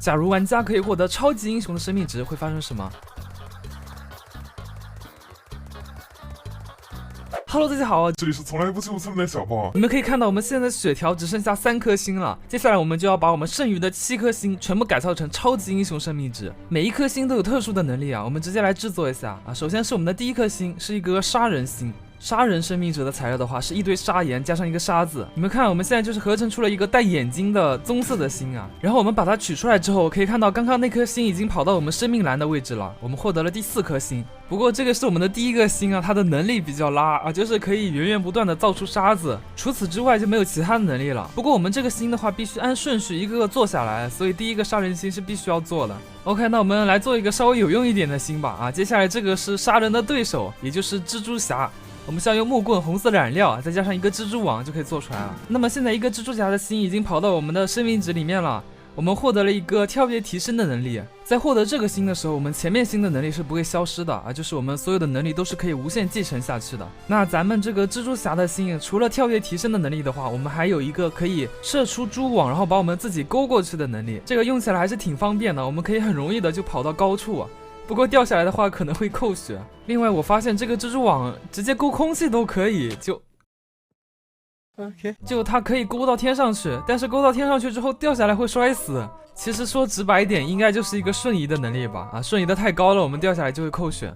假如玩家可以获得超级英雄的生命值，会发生什么？Hello， 大家好，这里是从来不就村的小豹。你们可以看到，我们现在的血条只剩下3颗星了。接下来我们就要把我们剩余的7颗星全部改造成超级英雄生命值。每一颗星都有特殊的能力啊，我们直接来制作一下啊。首先是我们的第一颗星，是一个杀人星。杀人生命值的材料的话，是一堆砂岩加上一个沙子。你们看，我们现在就是合成出了一个带眼睛的棕色的星啊。然后我们把它取出来之后，可以看到刚刚那颗星已经跑到我们生命栏的位置了。我们获得了第4颗星。不过这个是我们的第一个星啊，它的能力比较拉啊，就是可以源源不断的造出沙子。除此之外就没有其他的能力了。不过我们这个星的话，必须按顺序一个个做下来，所以第一个杀人星是必须要做的。OK， 那我们来做一个稍微有用一点的星吧啊。接下来这个是杀人的对手，也就是蜘蛛侠。我们需要用木棍、红色染料，再加上一个蜘蛛网就可以做出来了。那么现在一个蜘蛛侠的心已经跑到我们的生命值里面了，我们获得了一个跳跃提升的能力。在获得这个心的时候，我们前面心的能力是不会消失的啊，就是我们所有的能力都是可以无限继承下去的。那咱们这个蜘蛛侠的心，除了跳跃提升的能力的话，我们还有一个可以射出蛛网，然后把我们自己勾过去的能力。这个用起来还是挺方便的，我们可以很容易的就跑到高处啊。不过掉下来的话可能会扣血。另外我发现这个蜘蛛网直接勾空气都可以，就它可以勾到天上去，但是勾到天上去之后掉下来会摔死。其实说直白一点，应该就是一个瞬移的能力吧。啊，瞬移的太高了，我们掉下来就会扣血。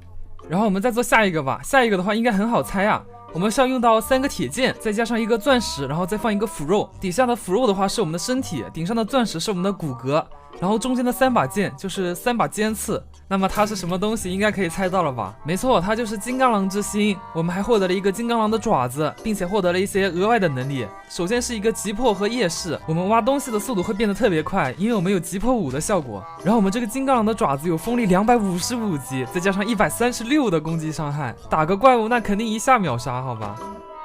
然后我们再做下一个吧。下一个的话应该很好猜啊。我们是要用到3个铁剑，再加上一个钻石，然后再放一个腐肉。底下的腐肉的话是我们的身体，顶上的钻石是我们的骨骼，然后中间的3把剑就是3把尖刺。那么它是什么东西，应该可以猜到了吧？没错，它就是金刚狼之心。我们还获得了一个金刚狼的爪子，并且获得了一些额外的能力。首先是一个急迫和夜视，我们挖东西的速度会变得特别快，因为我们有急迫5的效果。然后我们这个金刚狼的爪子有锋利255级，再加上136的攻击伤害，打个怪物那肯定一下秒杀，好吧？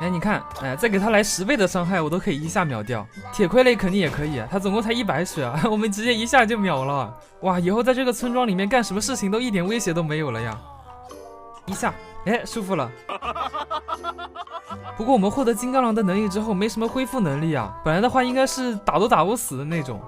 哎，你看，哎，再给他来10倍的伤害，我都可以一下秒掉。铁傀儡肯定也可以，他总共才100血啊，我们直接一下就秒了。哇，以后在这个村庄里面干什么事情都一点威胁都没有了呀！一下，哎，舒服了。不过我们获得金刚狼的能力之后，没什么恢复能力啊，本来的话应该是打都打不死的那种。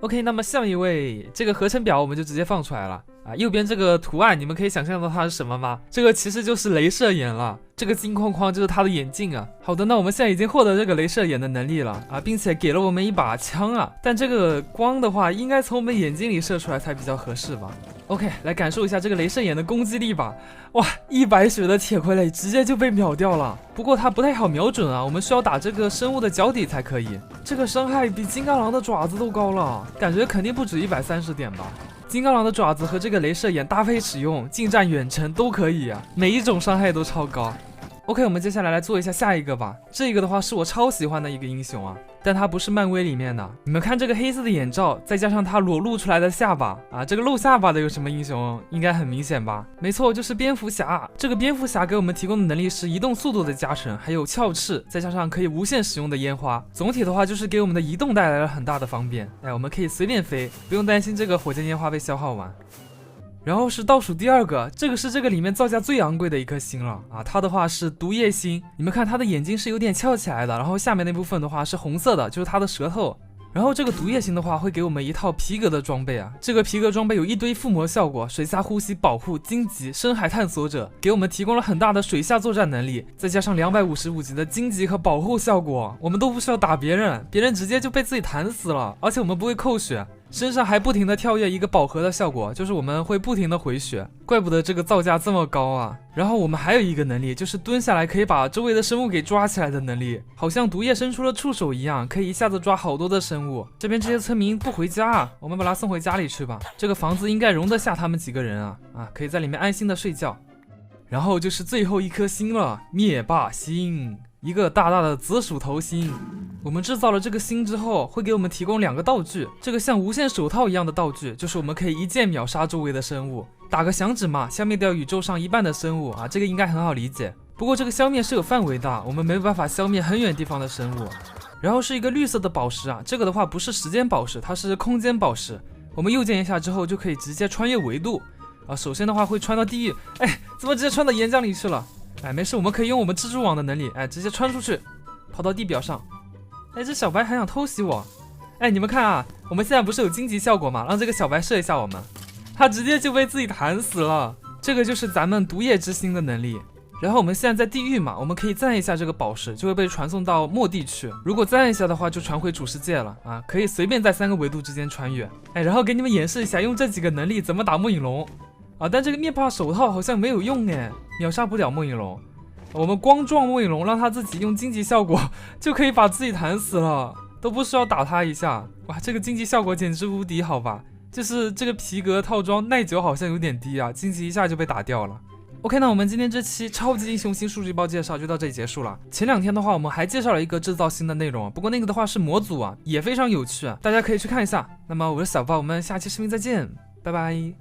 OK， 那么下一位，这个合成表我们就直接放出来了啊。右边这个图案，你们可以想象到它是什么吗？这个其实就是镭射眼了，这个金框框就是它的眼镜啊。好的，那我们现在已经获得这个镭射眼的能力了啊，并且给了我们一把枪啊。但这个光的话，应该从我们眼睛里射出来才比较合适吧。OK， 来感受一下这个镭射眼的攻击力吧。哇，100血的铁傀儡直接就被秒掉了。不过它不太好瞄准啊，我们需要打这个生物的脚底才可以。这个伤害比金刚狼的爪子都高了，感觉肯定不止130点吧。金刚狼的爪子和这个镭射眼搭配使用，近战远程都可以啊，每一种伤害都超高。OK， 我们接下来做一下下一个吧。这个的话是我超喜欢的一个英雄啊，但它不是漫威里面的。你们看这个黑色的眼罩，再加上它裸露出来的下巴啊，这个露下巴的有什么英雄？应该很明显吧？没错，就是蝙蝠侠。这个蝙蝠侠给我们提供的能力是移动速度的加成，还有鞘翅，再加上可以无限使用的烟花。总体的话就是给我们的移动带来了很大的方便。哎，我们可以随便飞，不用担心这个火箭烟花被消耗完。然后是倒数第2个，这个是这个里面造价最昂贵的一颗星了啊！它的话是毒液星，你们看它的眼睛是有点翘起来的，然后下面那部分的话是红色的，就是它的舌头。然后这个毒液星的话会给我们一套皮革的装备啊，这个皮革装备有一堆附魔效果，水下呼吸保护、荆棘、深海探索者，给我们提供了很大的水下作战能力，再加上255级的荆棘和保护效果，我们都不需要打别人，别人直接就被自己弹死了，而且我们不会扣血。身上还不停的跳跃一个饱和的效果，就是我们会不停的回血，怪不得这个造价这么高啊。然后我们还有一个能力，就是蹲下来可以把周围的生物给抓起来的能力，好像毒液伸出了触手一样，可以一下子抓好多的生物。这边这些村民不回家啊，我们把他送回家里去吧。这个房子应该容得下他们几个人啊，可以在里面安心的睡觉。然后就是最后一颗星了，灭霸星，一个大大的紫薯头星。我们制造了这个星之后，会给我们提供2个道具，这个像无限手套一样的道具，就是我们可以一键秒杀周围的生物，打个响指嘛，消灭掉宇宙上1半的生物啊，这个应该很好理解。不过这个消灭是有范围的，我们没有办法消灭很远地方的生物。然后是一个绿色的宝石啊，这个的话不是时间宝石，它是空间宝石。我们右键一下之后就可以直接穿越维度啊。首先的话会穿到地狱，哎，怎么直接穿到岩浆里去了？哎，没事，我们可以用我们蜘蛛网的能力，哎，直接穿出去，跑到地表上。哎，这小白还想偷袭我，哎，你们看啊，我们现在不是有荆棘效果吗？让这个小白射一下我们，他直接就被自己弹死了。这个就是咱们毒液之心的能力。然后我们现在在地狱嘛，我们可以赞一下这个宝石，就会被传送到末地去。如果赞一下的话，就传回主世界了啊，可以随便在3个维度之间穿越。哎，然后给你们演示一下用这几个能力怎么打末影龙啊。但这个灭霸手套好像没有用哎，秒杀不了末影龙。我们光撞末影龙，让他自己用荆棘效果就可以把自己弹死了，都不需要打他一下。哇，这个荆棘效果简直无敌，好吧？就是这个皮革套装耐久好像有点低啊，荆棘一下就被打掉了。OK， 那我们今天这期超级英雄新数据包介绍就到这里结束了。前2天的话，我们还介绍了一个制造新的内容，不过那个的话是模组啊，也非常有趣啊，大家可以去看一下。那么我是小豹，我们下期视频再见，拜拜。